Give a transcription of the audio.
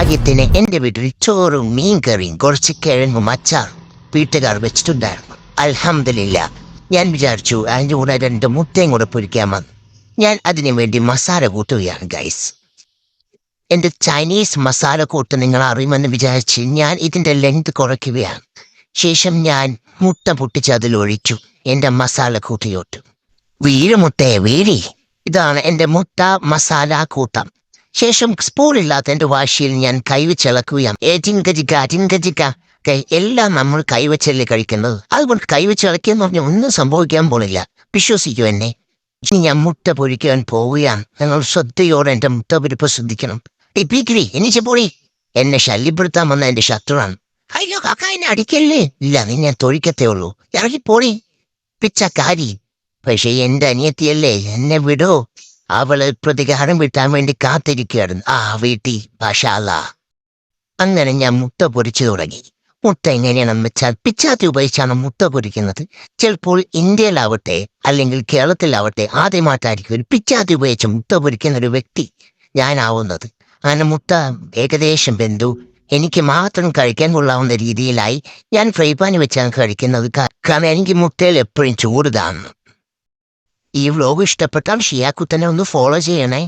ഭാഗ്യത്തിന് എൻ്റെ വീട്ടിൽ ചോറും മീൻകറിയും കുറച്ച് കിഴങ്ങും അച്ചാറും വീട്ടുകാർ വെച്ചിട്ടുണ്ടായിരുന്നു. അൽഹംദുലില്ലാ. ഞാൻ വിചാരിച്ചു അതിൻ്റെ കൂടെ 2 മുട്ടയും കൂടെ പൊരിക്കാമെന്ന്. ഞാൻ അതിനു വേണ്ടി മസാല കൂട്ടുകയാണ് ഗൈസ്. എൻ്റെ ചൈനീസ് മസാല കൂട്ട് നിങ്ങൾ അറിയുമെന്ന് വിചാരിച്ച് ഞാൻ ഇതിൻ്റെ ലെങ്ത് കുറയ്ക്കുകയാണ്. ശേഷം ഞാൻ മുട്ട പൊട്ടിച്ച് അതിലൊഴിച്ചു എൻ്റെ മസാല കൂട്ടിയോട്ട്. വീഴുമുട്ടയെ വീഴി. ഇതാണ് എൻ്റെ മുട്ട മസാല കൂട്ടം. ശേഷം സ്പൂണില്ലാത്ത എൻ്റെ വാശിയിൽ ഞാൻ കൈവച്ചിളക്കുകയാണ്. എല്ലാം നമ്മൾ കൈവച്ചല്ലേ കഴിക്കുന്നത്. അതുകൊണ്ട് കൈവച്ചിളക്കിയെന്ന് പറഞ്ഞാൽ ഒന്നും സംഭവിക്കാൻ പോണില്ല. വിശ്വസിക്കൂ എന്നെ. ഇനി ഞാൻ മുട്ട പൊരിക്കാൻ പോവുകയാണ്. നിങ്ങൾ ശ്രദ്ധയോടെ എൻ്റെ മുട്ട പൊരിപ്പ് ശ്രദ്ധിക്കണം. ടിപ്പിക്കിരി എനിച്ച് പോയി. എന്നെ ശല്യപ്പെടുത്താൻ വന്ന എൻ്റെ ശത്രുവാണ്. അയ്യോ കാക്ക എന്നെ അടിക്കല്ലേ. ഇല്ല നിന്നെ തൊഴിക്കത്തേ ഉള്ളൂ. ഇറങ്ങിപ്പോടി പിച്ചക്കാരി. പക്ഷേ എൻ്റെ അനിയത്തിയല്ലേ, എന്നെ വിടോ. അവള് പ്രതികാരം വിട്ടാൻ വേണ്ടി കാത്തിരിക്കുകയായിരുന്നു ആ വീട്ടിൽ. മാഷാഅല്ലാ. അങ്ങനെ ഞാൻ മുട്ട പൊരിച്ചു തുടങ്ങി. മുട്ട എങ്ങനെയാണെന്ന് വെച്ചാൽ പിച്ചാത്തി ഉപയോഗിച്ചാണ് മുട്ട പൊരിക്കുന്നത്. ചിലപ്പോൾ ഇന്ത്യയിലാവട്ടെ അല്ലെങ്കിൽ കേരളത്തിലാവട്ടെ ആദ്യമായിട്ടായിരിക്കും ഒരു പിച്ചാത്തി ഉപയോഗിച്ച് മുട്ട പൊരിക്കുന്ന ഒരു വ്യക്തി ഞാനാവുന്നത്. അങ്ങനെ മുട്ട ഏകദേശം വെന്തു. എനിക്ക് മാത്രം കഴിക്കാൻ കൊള്ളാവുന്ന രീതിയിലായി ഞാൻ ഫ്രൈ പാനിൽ വെച്ചാണ് കഴിക്കുന്നത്. കാരണം എനിക്ക് മുട്ടയിൽ എപ്പോഴും ചൂട് താന്നു. ഈ വ്ലോഗ് ഇഷ്ടപ്പെട്ടാൽ ഷിയാക്കുത്തനെ ഒന്ന് ഫോളോ ചെയ്യണേ.